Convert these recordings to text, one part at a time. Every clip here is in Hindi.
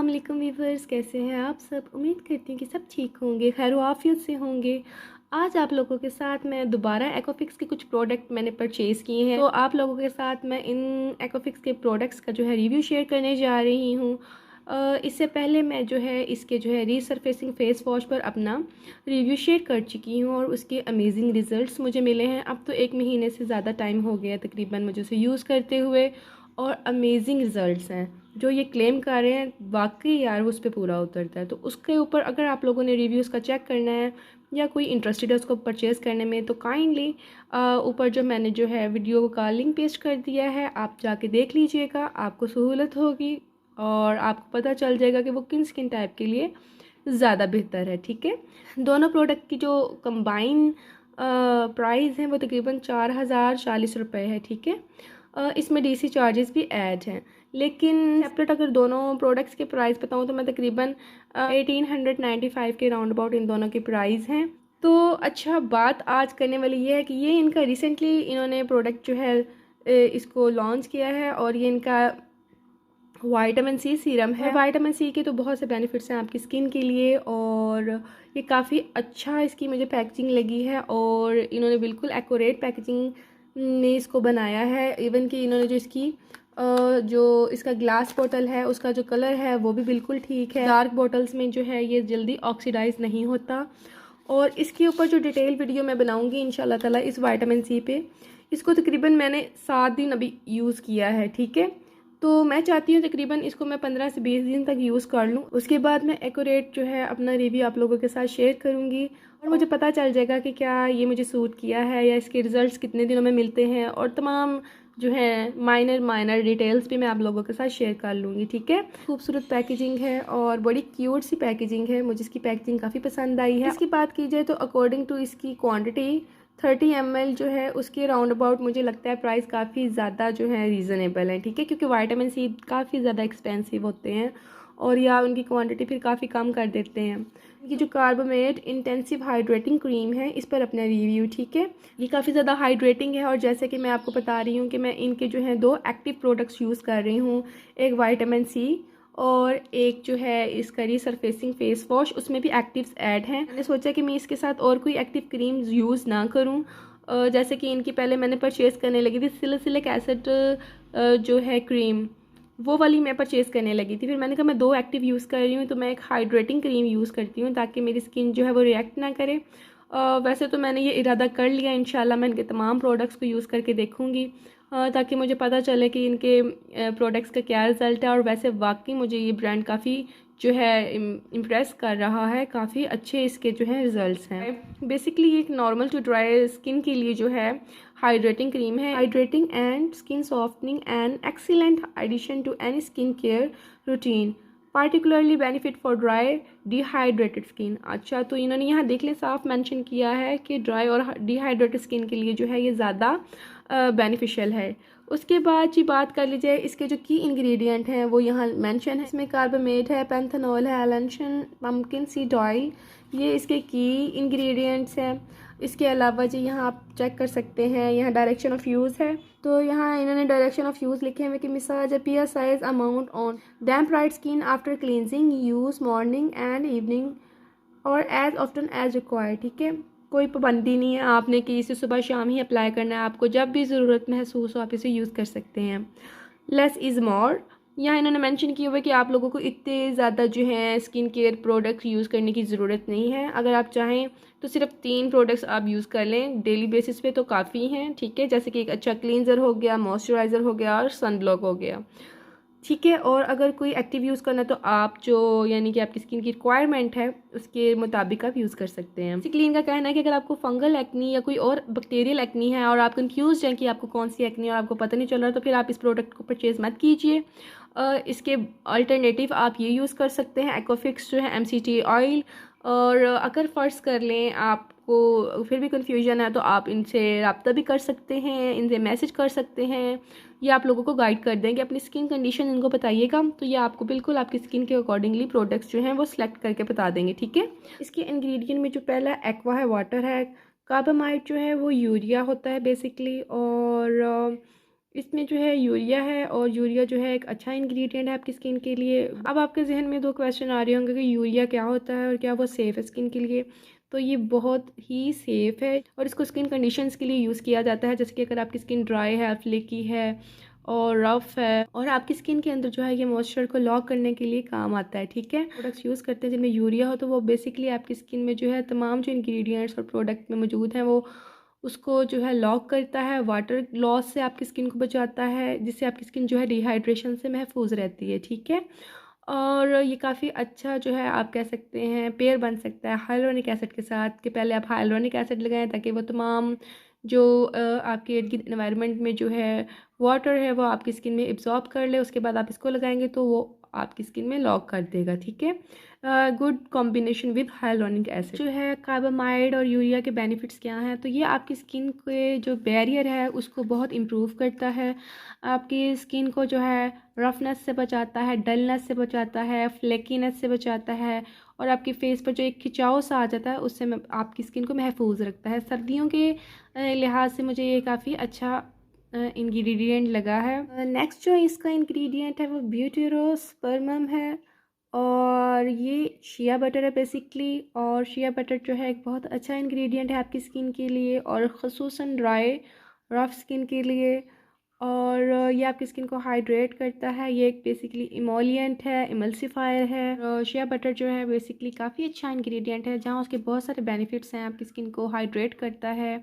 अस्सलाम वालेकुम वीवर्स, कैसे हैं आप सब। उम्मीद करती हूँ कि सब ठीक होंगे, खैर आफियत से होंगे। आज आप लोगों के साथ मैं दोबारा एक्वाफिक्स के कुछ प्रोडक्ट मैंने परचेज़ किए हैं, तो आप लोगों के साथ मैं इन एक्वाफिक्स के प्रोडक्ट्स का जो है रिव्यू शेयर करने जा रही हूँ। इससे पहले मैं जो है इसके जो है रीसरफेसिंग फेस वॉश पर अपना रिव्यू शेयर कर चुकी हूँ और उसके अमेजिंग रिज़ल्ट्स मुझे मिले हैं। अब तो 1 महीने से ज़्यादा टाइम हो गया तकरीबन मुझे उसे यूज़ करते हुए, और अमेजिंग रिज़ल्ट्स हैं। जो ये क्लेम कर रहे हैं वाकई यार वो उस पर पूरा उतरता है। तो उसके ऊपर अगर आप लोगों ने रिव्यूज़ का चेक करना है या कोई इंटरेस्टेड है उसको परचेज़ करने में, तो काइंडली ऊपर जो मैंने जो है वीडियो का लिंक पेस्ट कर दिया है, आप जाके देख लीजिएगा, आपको सहूलत होगी और आपको पता चल जाएगा कि वो किन स्किन टाइप के लिए ज़्यादा बेहतर है। ठीक है, दोनों प्रोडक्ट की जो कंबाइन प्राइस है वो तकरीबन 4040 रुपये है। ठीक है, इसमें डीसी चार्जेस भी ऐड हैं, लेकिन सेपरेट अगर दोनों प्रोडक्ट्स के प्राइस बताऊँ तो मैं तकरीबन 1895 के राउंड अबाउट इन दोनों के प्राइस हैं। तो अच्छा, बात आज करने वाली ये है कि ये इनका रिसेंटली इन्होंने प्रोडक्ट जो है इसको लॉन्च किया है, और ये इनका विटामिन सी सीरम है। विटामिन सी के तो बहुत से बेनिफिट्स हैं आपकी स्किन के लिए, और ये काफ़ी अच्छा इसकी मुझे पैकेजिंग लगी है, और इन्होंने बिल्कुल एक्यूरेट पैकेजिंग में इसको बनाया है। इवन कि इन्होंने जो इसकी जो इसका ग्लास बोतल है उसका जो कलर है वो भी बिल्कुल ठीक है। डार्क बोटल्स में जो है ये जल्दी ऑक्सीडाइज नहीं होता। और इसके ऊपर जो डिटेल वीडियो मैं बनाऊंगी इंशाल्लाह ताला इस विटामिन सी पे। इसको तकरीबन मैंने 7 दिन अभी यूज़ किया है। ठीक है, तो मैं चाहती हूँ तकरीबन इसको मैं 15 से 20 दिन तक यूज़ कर लूँ, उसके बाद मैं एक्यूरेट जो है अपना रिव्यू आप लोगों के साथ शेयर करूँगी, और मुझे पता चल जाएगा कि क्या ये मुझे सूट किया है या इसके रिज़ल्ट्स कितने दिनों में मिलते हैं, और तमाम जो है माइनर डिटेल्स भी मैं आप लोगों के साथ शेयर कर लूँगी। ठीक है, खूबसूरत पैकेजिंग है और बड़ी क्यूट सी पैकेजिंग है, मुझे इसकी पैकेजिंग काफ़ी पसंद आई है। इसकी बात की जाए तो अकॉर्डिंग टू इसकी क्वांटिटी 30 ml जो है उसके राउंड अबाउट मुझे लगता है प्राइस काफ़ी ज़्यादा जो है रीज़नेबल है। ठीक है, क्योंकि विटामिन सी काफ़ी ज़्यादा एक्सपेंसिव होते हैं और या उनकी क्वांटिटी फिर काफ़ी कम कर देते हैं। ये जो कार्बोमेट इंटेंसिव हाइड्रेटिंग क्रीम है इस पर अपना रिव्यू। ठीक है, ये काफ़ी ज़्यादा हाइड्रेटिंग है, और जैसे कि मैं आपको बता रही हूँ कि मैं इनके जो है 2 एक्टिव प्रोडक्ट्स यूज़ कर रही हूँ, एक विटामिन सी और एक जो है इसका रीसरफेसिंग फेस वॉश, उसमें भी एक्टिव्स ऐड हैं। मैंने सोचा कि मैं इसके साथ और कोई एक्टिव क्रीम यूज़ ना करूं। जैसे कि इनकी पहले मैंने परचेज़ करने लगी थी सिलिसिलिक एसिड जो है क्रीम, वो वाली मैं परचेज़ करने लगी थी। फिर मैंने कहा मैं 2 एक्टिव यूज़ कर रही हूँ तो मैं एक हाइड्रेटिंग क्रीम यूज़ करती हूँ ताकि मेरी स्किन जो है वो रिएक्ट ना करे। वैसे तो मैंने ये इरादा कर लिया, इंशाल्लाह मैं इनके तमाम प्रोडक्ट्स को यूज़ करके देखूँगी ताकि मुझे पता चले कि इनके प्रोडक्ट्स का क्या रिज़ल्ट है। और वैसे वाकई मुझे ये ब्रांड काफ़ी जो है इम्प्रेस कर रहा है, काफ़ी अच्छे इसके जो है रिज़ल्ट्स हैं। बेसिकली ये एक नॉर्मल टू ड्राई स्किन के लिए जो है हाइड्रेटिंग क्रीम है, hydrating and skin softening and excellent addition to any skin care routine, particularly benefit for dry dehydrated skin. अच्छा, तो इन्होंने यहाँ देख लें साफ मेंशन किया है कि ड्राई और डिहाइड्रेटेड स्किन के लिए जो है ये ज़्यादा बेनिफिशियल है। उसके बाद जी बात कर लीजिए इसके जो की इंग्रेडिएंट हैं वो यहाँ मेंशन है। इसमें कार्बामेट है, पैंथेनॉल है, एलेंशन, पम्पकिन सीड ऑयल, ये इसके की इंग्रेडिएंट्स हैं। इसके अलावा जी यहाँ आप चेक कर सकते हैं, यहाँ डायरेक्शन ऑफ यूज़ है, तो यहाँ इन्होंने डायरेक्शन ऑफ यूज़ लिखे हुए कि massage a pear size amount on damp right skin after cleansing, use morning and evening और एज ऑफ्टन एज रिक्वायर्ड। ठीक है, कोई पाबंदी नहीं है आपने कि इसे सुबह शाम ही अप्लाई करना है, आपको जब भी ज़रूरत महसूस हो आप इसे यूज़ कर सकते हैं। लेस इज़ मोर, यहाँ इन्होंने मेंशन किया हुआ है कि आप लोगों को इतने ज़्यादा जो है स्किन केयर प्रोडक्ट्स यूज़ करने की ज़रूरत नहीं है। अगर आप चाहें तो सिर्फ 3 प्रोडक्ट्स आप यूज़ कर लें डेली बेसिस पे तो काफ़ी हैं। ठीक है, जैसे कि एक अच्छा क्लींजर हो गया, मॉइस्चराइज़र हो गया और सनब्लॉक हो गया। ठीक है, और अगर कोई एक्टिव यूज़ करना है तो आप जो यानी कि आपकी स्किन की रिक्वायरमेंट है उसके मुताबिक आप यूज़ कर सकते हैं। बेसिकली इनका कहना है कि अगर आपको फंगल एक्नी या कोई और बैक्टीरियल एक्नी है और आप कंफ्यूज हैं कि आपको कौन सी एक्नी है और आपको पता नहीं चल रहा, तो फिर आप इस प्रोडक्ट को परचेज़ मत कीजिए। इसके अल्टरनेटिव आप ये यूज़ कर सकते हैं एक्वाफिक्स जो है MCT ऑयल। और अगर फ़र्ज़ कर लें आपको फिर भी कन्फ्यूजन है तो आप इनसे रब्ता भी कर सकते हैं, इनसे मैसेज कर सकते हैं, ये आप लोगों को गाइड कर देंगे। अपनी स्किन कंडीशन इनको बताइएगा तो ये आपको बिल्कुल आपकी स्किन के अकॉर्डिंगली प्रोडक्ट्स जो हैं वो सिलेक्ट करके बता देंगे। ठीक है, इसके इंग्रेडिएंट में जो पहला एक्वा है, वाटर है, कार्बामाइड जो है वो यूरिया होता है बेसिकली, और इसमें जो है यूरिया है, और यूरिया जो है एक अच्छा इंग्रेडिएंट है आपकी स्किन के लिए। अब आपके जहन में 2 क्वेश्चन आ रहे होंगे कि यूरिया क्या होता है और क्या वो सेफ़ है स्किन के लिए। तो ये बहुत ही सेफ़ है और इसको स्किन कंडीशंस के लिए यूज़ किया जाता है, जैसे कि अगर आपकी स्किन ड्राई है, फ्लेकी है और रफ़ है और आपकी स्किन के अंदर जो है ये मॉइस्चर को लॉक करने के लिए काम आता है, ठीक है। प्रोडक्ट्स यूज़ करते हैं जिनमें यूरिया हो, तो वो बेसिकली आपकी स्किन में जो है तमाम जो इंग्रेडिएंट्स और प्रोडक्ट में मौजूद हैं वो उसको जो है लॉक करता है, वाटर लॉस से आपकी स्किन को बचाता है, जिससे आपकी स्किन जो है डिहाइड्रेशन से महफूज रहती है, ठीक है। और ये काफ़ी अच्छा जो है आप कह सकते हैं पेयर बन सकता है हाइलुरोनिक एसिड के साथ, कि पहले आप हाइलुरोनिक एसिड लगाएं ताकि वो तमाम जो आपके इर्द गिर्द एनवायरनमेंट में जो है वाटर है वो आपकी स्किन में एब्जॉर्ब कर ले। उसके बाद आप इसको लगाएंगे तो वो आपकी स्किन में लॉक कर देगा, ठीक है। Good combination with hyaluronic acid. जो है कार्बामाइड और यूरिया के बेनिफिट्स क्या हैं, तो ये आपकी स्किन के जो बैरियर है उसको बहुत इम्प्रूव करता है, आपकी स्किन को जो है रफनेस से बचाता है, डलनेस से बचाता है, फ्लेकीनेस से बचाता है, और आपके फेस पर जो एक खिंचाव सा आ जाता है उससे आपकी स्किन को महफूज रखता है। सर्दियों के लिहाज से मुझे ये काफ़ी अच्छा इंग्रेडिएंट लगा है। नेक्स्ट जो इसका इंग्रेडिएंट है वो ब्यूटेरोस्पर्मम है, और ये शिया बटर है बेसिकली। और शिया बटर जो है एक बहुत अच्छा इंग्रेडिएंट है आपकी स्किन के लिए, और ख़ुसूसन ड्राई रफ स्किन के लिए। और ये आपकी स्किन को हाइड्रेट करता है। ये एक बेसिकली इमोलिएंट है, इमल्सिफायर है। और शिया बटर जो है बेसिकली काफ़ी अच्छा इंग्रेडिएंट है, जहाँ उसके बहुत सारे बेनिफिट्स हैं। आपकी स्किन को हाइड्रेट करता है,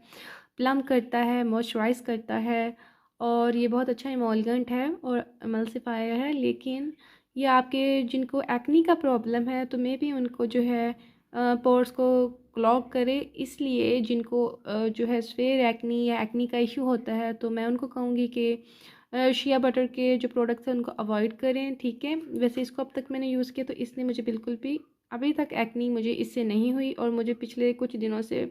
प्लम करता है, मॉइस्चराइज करता है, और ये बहुत अच्छा इमोलिएंट है और इमल्सिफायर है। लेकिन ये आपके जिनको एक्नी का प्रॉब्लम है तो मे भी उनको जो है पोर्स को क्लॉग करे, इसलिए जिनको जो है स्वेयर एक्नी या एक्नी का इशू होता है तो मैं उनको कहूँगी कि शिया बटर के जो प्रोडक्ट्स हैं उनको अवॉइड करें, ठीक है। वैसे इसको अब तक मैंने यूज़ किया तो इसने मुझे बिल्कुल भी अभी तक एक्नी मुझे इससे नहीं हुई, और मुझे पिछले कुछ दिनों से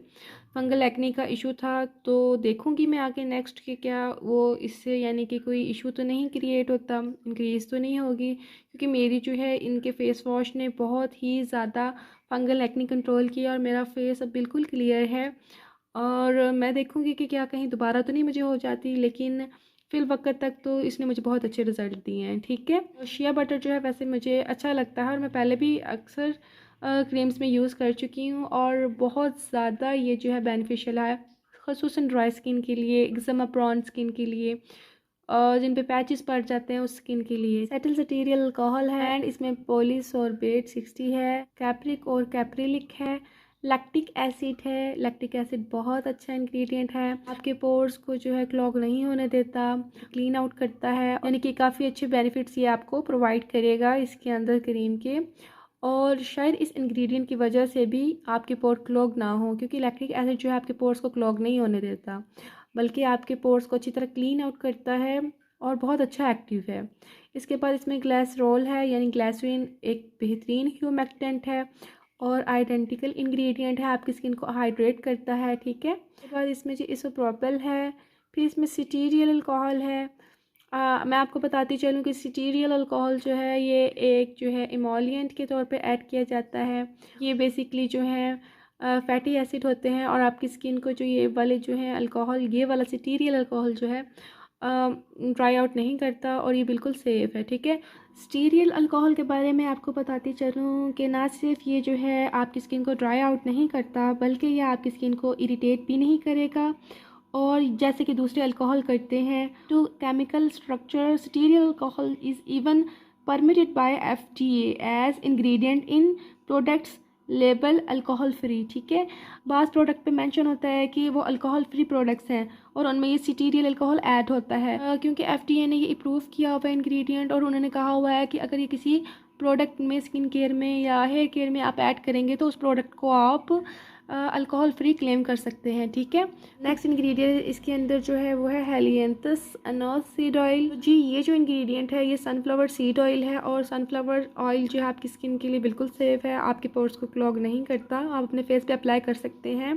फंगल एक्नी का इशू था। तो देखूंगी मैं आगे नेक्स्ट कि क्या वो इससे यानी कि कोई इशू तो नहीं क्रिएट होता, इंक्रीज़ तो नहीं होगी, क्योंकि मेरी जो है इनके फेस वॉश ने बहुत ही ज़्यादा फंगल एक्नी कंट्रोल किया और मेरा फेस अब बिल्कुल क्लियर है। और मैं देखूंगी कि क्या कहीं दोबारा तो नहीं मुझे हो जाती, लेकिन फिल वक्त तक तो इसने मुझे बहुत अच्छे रिजल्ट दिए हैं, ठीक है। शिया बटर जो है वैसे मुझे अच्छा लगता है और मैं पहले भी अक्सर क्रीम्स में यूज़ कर चुकी हूँ, और बहुत ज़्यादा ये जो है बेनिफिशियल है, ख़ुसूसन ड्राई स्किन के लिए, एक्जिमा प्रॉन स्किन के लिए, और जिन पे पैचेस पड़ जाते हैं उस स्किन के लिए। सेटल सटीरियल अल्कोहल है, एंड इसमें पॉलीसोर्बेट 60 है, कैप्रिक और कैप्रिलिक है, लैक्टिक एसिड है। लैक्टिक एसिड बहुत अच्छा इंग्रेडिएंट है, आपके पोर्स को जो है क्लॉग नहीं होने देता, क्लीन आउट करता है, यानी कि काफ़ी अच्छे बेनिफिट्स ये आपको प्रोवाइड करेगा इसके अंदर क्रीम के। और शायद इस इंग्रेडिएंट की वजह से भी आपके पोर क्लॉग ना हो, क्योंकि लैक्टिक एसिड जो है आपके पोर्स को क्लॉग नहीं होने देता, बल्कि आपके पोर्स को अच्छी तरह क्लीन आउट करता है और बहुत अच्छा एक्टिव है। इसके बाद इसमें ग्लिसरॉल है, यानी ग्लिसरीन एक बेहतरीन ह्यूमेक्टेंट है और आइडेंटिकल इंग्रेडिएंट है, आपकी स्किन को हाइड्रेट करता है, ठीक है। उसके बाद इसमें जो इसोप्रोपेल है, फिर इसमें सिटीरियल अल्कोहल है। मैं आपको बताती चलूँ कि सिटीरियल अल्कोहल जो है ये एक जो है इमोलिएंट के तौर पे ऐड किया जाता है। ये बेसिकली जो है फैटी एसिड होते हैं, और आपकी स्किन को जो ये वाले जो है अल्कोहल, ये वाला सिटीरियल अल्कोहल जो है ड्राई आउट नहीं करता, और ये बिल्कुल सेफ़ है, ठीक है। स्टीरियल अल्कोहल के बारे में आपको बताती चलूँ कि ना सिर्फ ये जो है आपकी स्किन को ड्राई आउट नहीं करता, बल्कि ये आपकी स्किन को इरिटेट भी नहीं करेगा, और जैसे कि दूसरे अल्कोहल करते हैं। To chemical structure stearyl alcohol is even permitted by FDA as ingredient in products label alcohol free, ठीक है। बाज़ प्रोडक्ट पे मेंशन होता है कि वो अल्कोहल फ्री प्रोडक्ट्स हैं और उनमें ये सिटीरियल अल्कोहल ऐड होता है, क्योंकि FDA ने ये अप्रूव किया हुआ है इंग्रेडिएंट, और उन्होंने कहा हुआ है कि अगर ये किसी प्रोडक्ट में, स्किन केयर में या हेयर केयर में आप ऐड करेंगे तो उस प्रोडक्ट को आप अल्कोहल फ्री क्लेम कर सकते हैं, ठीक है। नेक्स्ट इंग्रेडिएंट इसके अंदर जो है वो है हेलियंथस अनोस सीड ऑयल। जी ये जो इंग्रेडिएंट है ये सनफ्लावर सीड ऑयल है, और सनफ्लावर ऑयल जो है आपकी स्किन के लिए बिल्कुल सेफ़ है, आपके पोर्स को क्लॉग नहीं करता, आप अपने फेस पे अप्लाई कर सकते हैं।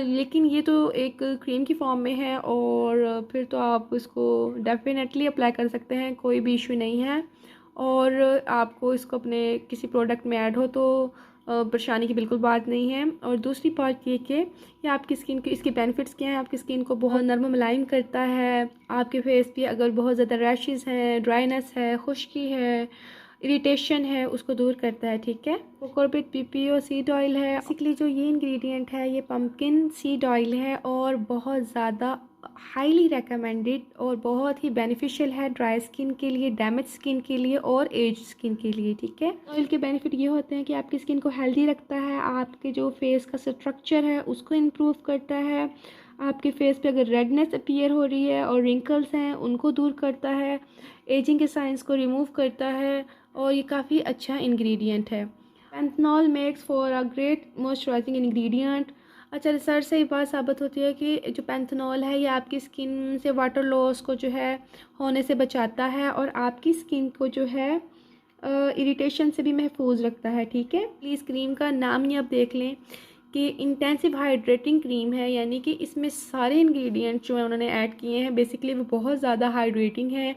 लेकिन ये तो एक क्रीम की फॉर्म में है, और फिर तो आप इसको डेफिनेटली अप्लाई कर सकते हैं, कोई भी इशू नहीं है। और आपको इसको अपने किसी प्रोडक्ट में ऐड हो तो परेशानी की बिल्कुल बात नहीं है। और दूसरी बात ये आपकी स्किन के इसके बेनिफिट्स क्या हैं। आपकी स्किन को बहुत नरम मुलायम करता है। आपके फेस पे अगर बहुत ज़्यादा रैशेस हैं, ड्राइनेस है, खुश्की है, इरिटेशन है, उसको दूर करता है। ठीक है। कोकोपीट पीपीओ सीड ऑयल है। बेसिकली जो ये इंग्रेडिएंट है ये पम्पकिन सीड ऑयल है और बहुत ज़्यादा हाईली रेकमेंडेड और बहुत ही बेनिफिशियल है ड्राई स्किन के लिए, डैमेज स्किन के लिए और एज स्किन के लिए। ठीक है। ऑयल के बेनिफिट ये होते हैं कि आपकी स्किन को हेल्दी रखता है, आपके जो फेस का स्ट्रक्चर है उसको इम्प्रूव करता है, आपके फेस पे अगर रेडनेस अपीयर हो रही है और रिंकल्स हैं उनको दूर करता है, एजिंग के साइंस को रिमूव करता है और ये काफ़ी अच्छा इंग्रेडिएंट है। Panthenol makes for a great moisturising ingredient. अच्छा, रिसर्च से ये बात साबित होती है कि जो पैंथेनॉल है ये आपकी स्किन से वाटर लॉस को जो है होने से बचाता है और आपकी स्किन को जो है इरिटेशन से भी महफूज रखता है। ठीक है। प्लीज़ क्रीम का नाम ही आप देख लें कि इंटेंसिव हाइड्रेटिंग क्रीम है, यानी कि इसमें सारे इंग्रेडिएंट्स जो है उन्होंने ऐड किए हैं बेसिकली वो बहुत ज़्यादा हाइड्रेटिंग है,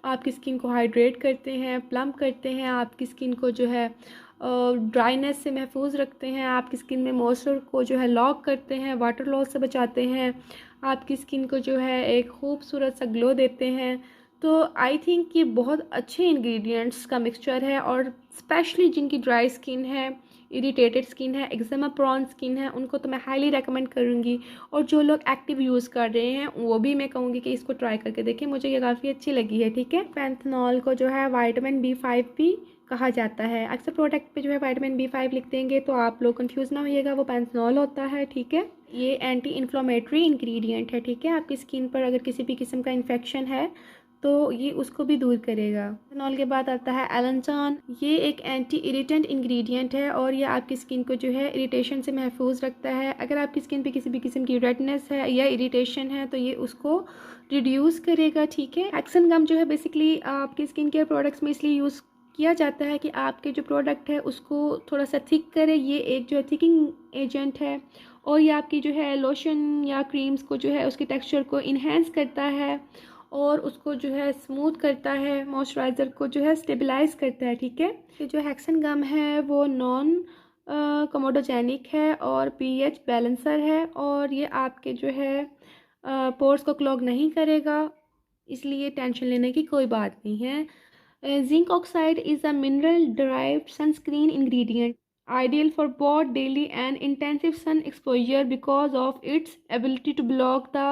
आपकी स्किन को हाइड्रेट करते हैं, प्लम्प करते हैं, आपकी स्किन को जो है ड्राइनेस से महफूज रखते हैं, आपकी स्किन में मॉइस्चर को जो है लॉक करते हैं, वाटर लॉस से बचाते हैं, आपकी स्किन को जो है एक खूबसूरत सा ग्लो देते हैं। तो आई थिंक ये बहुत अच्छे इंग्रेडिएंट्स का मिक्सचर है और स्पेशली जिनकी ड्राई स्किन है, इरिटेटेड स्किन है, एक्जिमा प्रॉन स्किन है, उनको तो मैं हाईली रेकमेंड करूँगी। और जो लोग एक्टिव यूज़ कर रहे हैं वो भी मैं कहूँगी कि इसको ट्राई करके देखें, मुझे ये काफ़ी अच्छी लगी है। ठीक है। पैंथेनॉल को जो है विटामिन B5 भी कहा जाता है। अक्सर प्रोडक्ट पे जो है विटामिन B5 लिख देंगे तो आप लोग कंफ्यूज ना होइएगा, वो पैंथेनॉल होता है। ठीक है। ये एंटी इन्फ्लामेटरी इंग्रेडिएंट है। ठीक है। आपकी स्किन पर अगर किसी भी किस्म का इन्फेक्शन है तो ये उसको भी दूर करेगा। पैंथेनॉल के बाद आता है एलेंटॉन। ये एक एंटी इरिटेंट इंग्रेडिएंट है और ये आपकी स्किन को जो है इरिटेशन से महफूज रखता है। अगर आपकी स्किन पे किसी भी किस्म की रेडनेस है या इरिटेशन है तो ये उसको रिड्यूस करेगा। ठीक है। हेक्सेन गम जो है बेसिकली आपकी स्किन केयर प्रोडक्ट्स में इसलिए यूज़ किया जाता है कि आपके जो प्रोडक्ट है उसको थोड़ा सा थिक करे। ये एक जो है थिकिंग एजेंट है और ये आपकी जो है लोशन या क्रीम्स को जो है उसके टेक्सचर को इन्हेंस करता है और उसको जो है स्मूथ करता है, मॉइस्चराइज़र को जो है स्टेबलाइज करता है। ठीक है। ये जो हेक्सेन गम है वो नॉन कमोडोजेनिक है और पीएच बैलेंसर है और ये आपके जो है पोर्स को क्लॉग नहीं करेगा, इसलिए टेंशन लेने की कोई बात नहीं है। Zinc oxide is a mineral-derived sunscreen ingredient, ideal for both daily and intensive sun exposure because of its ability to block the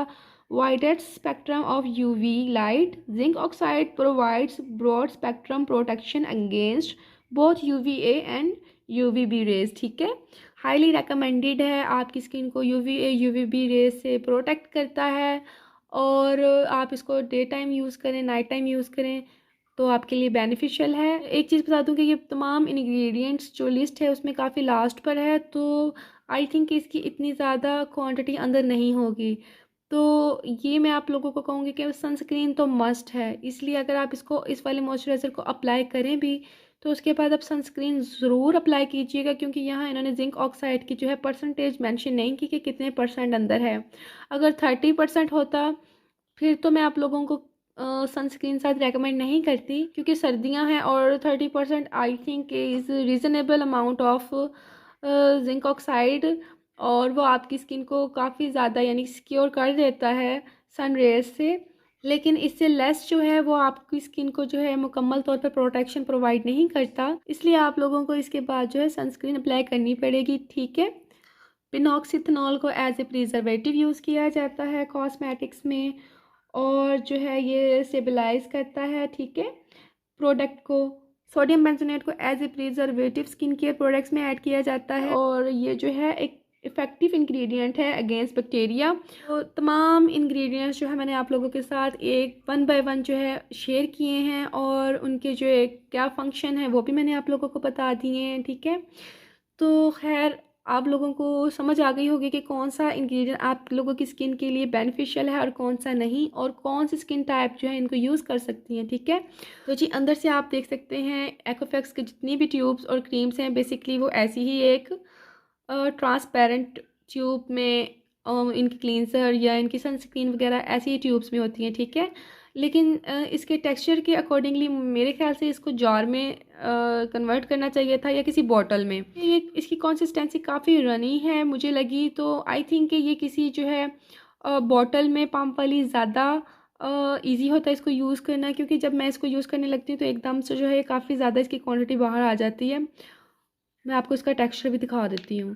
widest spectrum of UV light. Zinc oxide provides broad-spectrum protection against both UVA and UVB rays. ठीक है। हाईली recommended है, आपकी स्किन को UVA UVB रेज से प्रोटेक्ट करता है और आप इसको डे टाइम यूज़ करें, नाइट टाइम यूज़ करें तो आपके लिए बेनिफिशियल है। एक चीज़ बता दूं कि ये तमाम इंग्रेडिएंट्स जो लिस्ट है उसमें काफ़ी लास्ट पर है, तो आई थिंक इसकी इतनी ज़्यादा क्वांटिटी अंदर नहीं होगी। तो ये मैं आप लोगों को कहूँगी कि सनस्क्रीन तो मस्ट है, इसलिए अगर आप इसको इस वाले मॉइस्चराइज़र को अप्लाई करें भी तो उसके बाद आप सनस्क्रीन ज़रूर अप्लाई कीजिएगा, क्योंकि यहाँ इन्होंने जिंक ऑक्साइड की जो है परसेंटेज मेंशन नहीं की कि कितने % अंदर है। अगर 30% होता फिर तो मैं आप लोगों को सनस्क्रीन साथ रेकमेंड नहीं करती, क्योंकि सर्दियां हैं और 30% I think is reasonable amount of zinc oxide और वो आपकी स्किन को काफ़ी ज़्यादा यानी सिक्योर कर देता है सन रेज से। लेकिन इससे लेस जो है वो आपकी स्किन को जो है मुकम्मल तौर पर प्रोटेक्शन प्रोवाइड नहीं करता, इसलिए आप लोगों को इसके बाद जो है सनस्क्रीन अप्लाई करनी पड़ेगी। ठीक है। पिनॉक्सीथेनॉल को एज ए प्रिजर्वेटिव यूज़ किया जाता है कॉस्मेटिक्स में और जो है ये स्टेबलाइज करता है। ठीक है। प्रोडक्ट को सोडियम बेंजोनेट को as a preservative skin care products में ऐड किया जाता है और ये जो है एक इफ़ेक्टिव इंग्रेडिएंट है अगेंस्ट बैक्टीरिया। तो तमाम इंग्रेडिएंट्स जो है मैंने आप लोगों के साथ एक 1 बाय 1 जो है शेयर किए हैं और उनके जो एक क्या फंक्शन है वो भी मैंने आप लोगों को बता दिए हैं। ठीक है। तो खैर आप लोगों को समझ आ गई होगी कि कौन सा इंग्रेडिएंट आप लोगों की स्किन के लिए बेनिफिशियल है और कौन सा नहीं, और कौन सी स्किन टाइप जो है इनको यूज़ कर सकती हैं। ठीक है। तो जी अंदर से आप देख सकते हैं एक्वाफेक्स के जितनी भी ट्यूब्स और क्रीम्स हैं बेसिकली वो ऐसी ही एक ट्रांसपेरेंट ट्यूब में इनकी क्लींजर या इनकी सनस्क्रीन वगैरह ऐसी ही ट्यूब्स में होती हैं। ठीक है। लेकिन इसके टेक्सचर के अकॉर्डिंगली मेरे ख्याल से इसको जार में कन्वर्ट करना चाहिए था या किसी बॉटल में। ये इसकी कंसिस्टेंसी काफ़ी रनी है मुझे लगी, तो आई थिंक कि ये किसी जो है बॉटल में पम्प वाली ज़्यादा ईजी होता है इसको यूज़ करना, क्योंकि जब मैं इसको यूज़ करने लगती हूँ तो एकदम से जो है काफ़ी ज़्यादा इसकी क्वांटिटी बाहर आ जाती है। मैं आपको इसका टेक्सचर भी दिखा देती हूँ।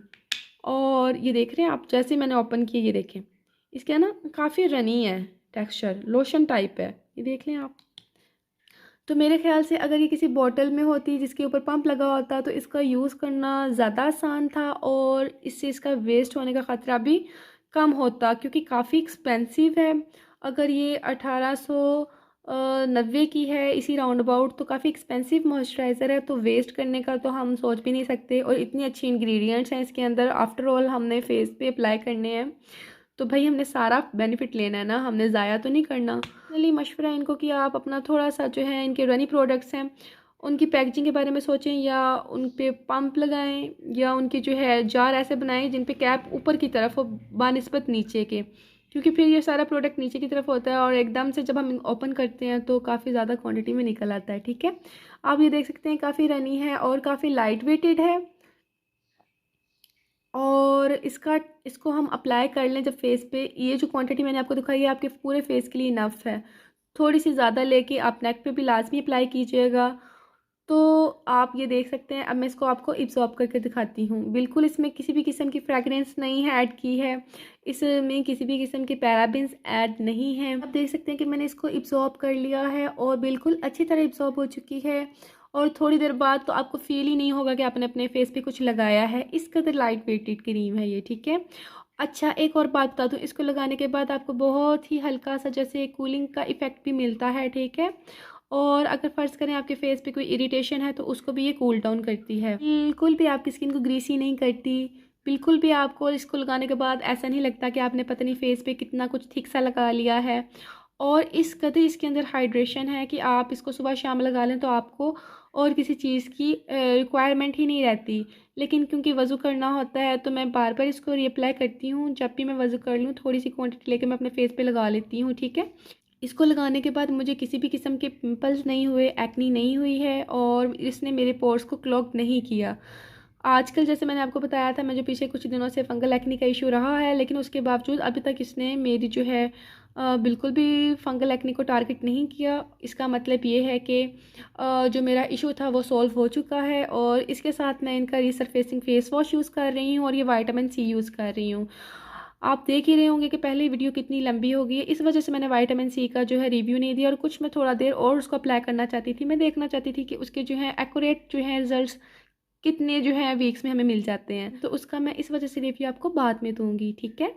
और ये देख रहे हैं आप, जैसे मैंने ओपन किया ये देखें, इसका ना काफ़ी रनी है टेक्सचर, लोशन टाइप है, ये देख लें आप। तो मेरे ख्याल से अगर ये किसी बॉटल में होती जिसके ऊपर पंप लगा होता तो इसका यूज़ करना ज़्यादा आसान था और इससे इसका वेस्ट होने का ख़तरा भी कम होता, क्योंकि काफ़ी एक्सपेंसिव है। अगर ये 1890 की है इसी राउंड अबाउट, तो काफ़ी एक्सपेंसिव मॉइस्चराइज़र है, तो वेस्ट करने का तो हम सोच भी नहीं सकते। और इतनी अच्छी इंग्रेडिएंट्स हैं इसके अंदर, आफ्टर ऑल हमने फेस पे अप्लाई करने हैं, तो भाई हमने सारा बेनिफिट लेना है ना, हमने ज़ाया तो नहीं करना। चलिए मशवरा इनको कि आप अपना थोड़ा सा जो है इनके रनी प्रोडक्ट्स हैं उनकी पैकेजिंग के बारे में सोचें, या उन पे पंप लगाएं, या उनके जो है जार ऐसे बनाएं जिन पे कैप ऊपर की तरफ हो बानिस्बत नीचे के, क्योंकि फिर ये सारा प्रोडक्ट नीचे की तरफ होता है और एकदम से जब हम ओपन करते हैं तो काफ़ी ज़्यादा क्वांटिटी में निकल आता है। ठीक है, आप ये देख सकते हैं काफ़ी रनी है और काफ़ी लाइट वेटेड है। और इसको हम अप्लाई कर लें जब फेस पे, ये जो क्वांटिटी मैंने आपको दिखाई है आपके पूरे फेस के लिए इनफ है। थोड़ी सी ज़्यादा लेके आप नेक पे भी लाजमी अप्लाई कीजिएगा। तो आप ये देख सकते हैं, अब मैं इसको आपको इब्जॉर्ब करके दिखाती हूँ। बिल्कुल इसमें किसी भी किस्म की फ्रेगरेंस नहीं है ऐड की है, इसमें किसी भी किस्म के पैराबेंस ऐड नहीं है। आप देख सकते हैं कि मैंने इसको इब्जॉर्ब कर लिया है और बिल्कुल अच्छी तरह इब्जॉर्ब हो चुकी है। और थोड़ी देर बाद तो आपको फील ही नहीं होगा कि आपने अपने फेस पे कुछ लगाया है, इस कदर लाइट वेटेड क्रीम है ये। ठीक है, अच्छा एक और बात बता दूँ, इसको लगाने के बाद आपको बहुत ही हल्का सा जैसे कूलिंग का इफ़ेक्ट भी मिलता है। ठीक है, और अगर फ़र्ज़ करें आपके फेस पे कोई इरिटेशन है तो उसको भी ये कूल डाउन करती है। बिल्कुल भी आपकी स्किन को ग्रीसी नहीं करती, बिल्कुल भी आपको इसको लगाने के बाद ऐसा नहीं लगता कि आपने पता नहीं फेस पे कितना कुछ थिक सा लगा लिया है। और इस कदर इसके अंदर हाइड्रेशन है कि आप इसको सुबह शाम लगा लें तो आपको और किसी चीज़ की रिक्वायरमेंट ही नहीं रहती। लेकिन क्योंकि वज़ू करना होता है तो मैं बार बार इसको रीअप्लाई करती हूँ। जब भी मैं वज़ू कर लूँ थोड़ी सी क्वांटिटी लेकर मैं अपने फेस पे लगा लेती हूँ। ठीक है, इसको लगाने के बाद मुझे किसी भी किस्म के पिंपल्स नहीं हुए, एक्नी नहीं हुई है और इसने मेरे पोर्स को क्लॉग नहीं किया। आजकल जैसे मैंने आपको बताया था, मुझे पीछे कुछ दिनों से फंगल एक्नी का इशू रहा है, लेकिन उसके बावजूद अभी तक इसने मेरी जो है बिल्कुल भी फंगल एक्नी को टारगेट नहीं किया। इसका मतलब ये है कि जो मेरा इशू था वो सॉल्व हो चुका है। और इसके साथ मैं इनका रिसरफेसिंग फेस वॉश यूज़ कर रही हूँ और ये विटामिन सी यूज़ कर रही हूँ। आप देख ही रहे होंगे कि पहले वीडियो कितनी लंबी हो गई है, इस वजह से मैंने विटामिन सी का जो है रिव्यू नहीं दिया और कुछ मैं थोड़ा देर और उसको अप्लाई करना चाहती थी। मैं देखना चाहती थी कि उसके जो है एक्यूरेट जो है रिजल्ट्स कितने जो है वीक्स में हमें मिल जाते हैं, तो उसका मैं इस वजह से रिव्यू आपको बाद में दूंगी। ठीक है,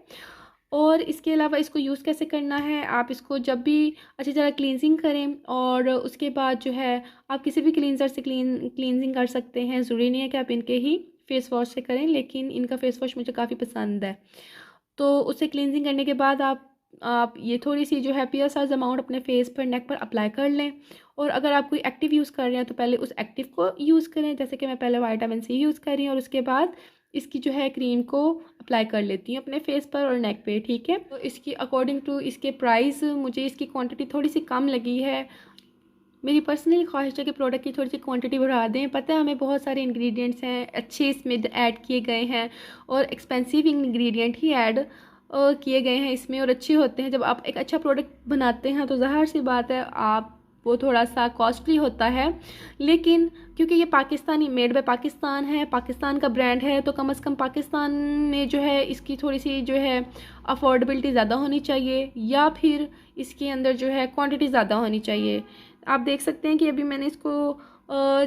और इसके अलावा इसको यूज़ कैसे करना है, आप इसको जब भी अच्छी तरह क्लींजिंग करें और उसके बाद जो है आप किसी भी क्लींजर से क्लींजिंग कर सकते हैं। ज़रूरी नहीं है कि आप इनके ही फेस वॉश से करें, लेकिन इनका फेस वॉश मुझे काफ़ी पसंद है। तो उससे क्लींजिंग करने के बाद आप ये थोड़ी सी जो है पियर साइज अमाउंट अपने फेस पर नेक पर अप्लाई कर लें। और अगर आप कोई एक्टिव यूज़ कर रहे हैं तो पहले उस एक्टिव को यूज़ करें, जैसे कि मैं पहले विटामिन सी यूज़ कर रही हूँ और उसके बाद इसकी जो है क्रीम को अप्लाई कर लेती हूँ अपने फेस पर और नेक पे। ठीक है, तो इसकी अकॉर्डिंग टू इसके प्राइस मुझे इसकी क्वांटिटी थोड़ी सी कम लगी है। मेरी पर्सनल ख्वाहिश है कि प्रोडक्ट की थोड़ी सी क्वांटिटी बढ़ा दें। पता है हमें बहुत सारे इंग्रेडिएंट्स हैं अच्छे इसमें ऐड किए गए हैं और एक्सपेंसिव इंग्रेडिएंट ही ऐड किए गए हैं इसमें और अच्छे होते हैं। जब आप एक अच्छा प्रोडक्ट बनाते हैं तो ज़ाहिर सी बात है आप वो थोड़ा सा कॉस्टली होता है, लेकिन क्योंकि ये पाकिस्तानी मेड बाय पाकिस्तान है, पाकिस्तान का ब्रांड है, तो कम से कम पाकिस्तान में जो है इसकी थोड़ी सी जो है अफोर्डेबिलिटी ज़्यादा होनी चाहिए या फिर इसके अंदर जो है क्वांटिटी ज़्यादा होनी चाहिए। आप देख सकते हैं कि अभी मैंने इसको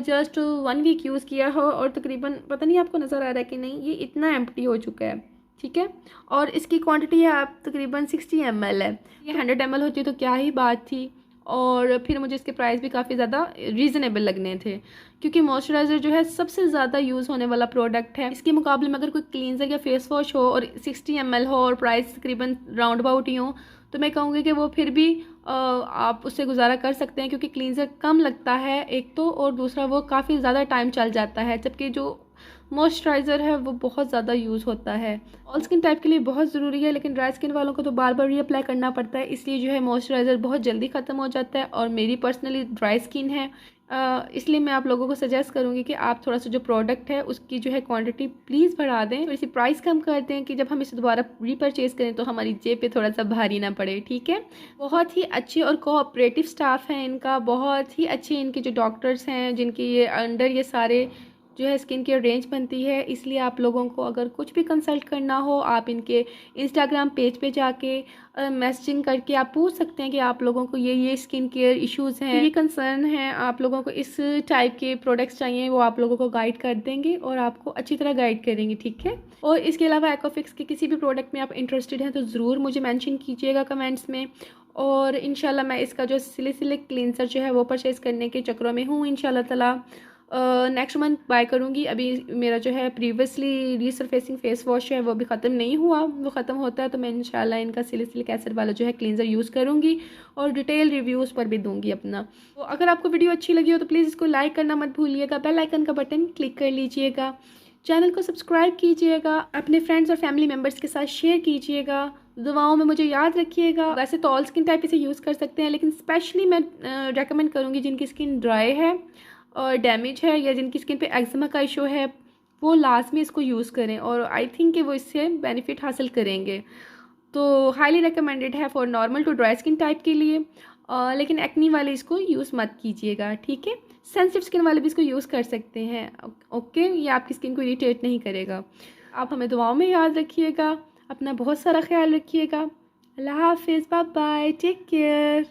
जस्ट 1 वीक यूज़ किया हो और तकरीबन पता नहीं आपको नज़र आ रहा है कि नहीं, ये इतना एम्प्टी हो चुका है। ठीक है, और इसकी क्वांटिटी है आप तकरीबन 60 ml है। ये 100 ml होती तो क्या ही बात थी। और फिर मुझे इसके प्राइस भी काफ़ी ज़्यादा रीज़नेबल लगने थे, क्योंकि मॉइस्चराइज़र जो है सबसे ज़्यादा यूज़ होने वाला प्रोडक्ट है। इसके मुकाबले में अगर कोई क्लींजर या फेस वॉश हो और 60 ml हो और प्राइस तकरीबन राउंड अबाउट ही हो, तो मैं कहूँगी कि वो फिर भी आप उससे गुजारा कर सकते हैं, क्योंकि क्लींजर कम लगता है एक तो, और दूसरा वो काफ़ी ज़्यादा टाइम चल जाता है, जबकि जो मॉइस्चराइज़र है वो बहुत ज़्यादा यूज़ होता है। ऑल स्किन टाइप के लिए बहुत ज़रूरी है, लेकिन ड्राई स्किन वालों को तो बार बार रीअप्लाई करना पड़ता है, इसलिए जो है मॉइस्चराइज़र बहुत जल्दी ख़त्म हो जाता है। और मेरी पर्सनली ड्राई स्किन है, इसलिए मैं आप लोगों को सजेस्ट करूँगी कि आप थोड़ा सा जो प्रोडक्ट है उसकी जो है क्वांटिटी प्लीज़ बढ़ा दें, थोड़ी सी प्राइस कम कर दें कि जब हम इसे दोबारा रीपरचेज़ करें तो हमारी जेब पे थोड़ा सा भारी ना पड़े, ठीक है। बहुत ही अच्छे और कोऑपरेटिव स्टाफ हैं इनका, बहुत ही अच्छे इनके जो डॉक्टर्स हैं जिनके ये अंडर ये सारे जो है स्किन केयर रेंज बनती है। इसलिए आप लोगों को अगर कुछ भी कंसल्ट करना हो, आप इनके इंस्टाग्राम पेज पे जाके मैसेजिंग करके आप पूछ सकते हैं कि आप लोगों को ये स्किन केयर इश्यूज़ हैं, ये कंसर्न हैं, आप लोगों को इस टाइप के प्रोडक्ट्स चाहिए, वो आप लोगों को गाइड कर देंगे और आपको अच्छी तरह गाइड करेंगे, ठीक है। और इसके अलावा एक्वाफिक्स के किसी भी प्रोडक्ट में आप इंटरेस्टेड हैं तो ज़रूर मुझे मैंशन कीजिएगा कमेंट्स में। और इंशाल्लाह मैं इसका जो सिलिसिलिक क्लींसर जो है वो परचेज़ करने के चक्रों में हूँ इंशाल्लाह ताला। नेक्स्ट मंथ बाय करूँगी। अभी मेरा जो है प्रीवियसली रीसरफेसिंग फेस वॉश है वो भी ख़त्म नहीं हुआ, वो ख़त्म होता है तो मैं इंशाल्लाह इनका सिलिसिलिक एसिड वाला जो है क्लींजर यूज़ करूँगी और डिटेल रिव्यूज़ पर भी दूँगी अपना। तो अगर आपको वीडियो अच्छी लगी हो तो प्लीज़ इसको लाइक करना मत भूलिएगा, बेल आइकन का बटन क्लिक कर लीजिएगा, चैनल को सब्सक्राइब कीजिएगा, अपने फ्रेंड्स और फैमिली मेम्बर्स के साथ शेयर कीजिएगा, दुआओं में मुझे याद रखिएगा। वैसे तो ऑल स्किन टाइप इसे यूज़ कर सकते हैं, लेकिन स्पेशली मैं रेकमेंड करूँगी जिनकी स्किन ड्राई है और डैमेज है या जिनकी स्किन पे एक्जिमा का इशू है, वो लाजमी इसको यूज़ करें और आई थिंक कि वो इससे बेनिफिट हासिल करेंगे। तो हाईली रिकमेंडेड है for normal to dry skin type के लिए, लेकिन एक्नी वाले इसको यूज़ मत कीजिएगा, ठीक है। सेंसिटिव स्किन वाले भी इसको यूज़ कर सकते हैं, ओके। ये आपकी स्किन को इरिटेट नहीं करेगा। आप हमें दुआओं में याद रखिएगा, अपना बहुत सारा ख्याल रखिएगा। अल्लाह हाफिज़, बाय बाय, टेक केयर।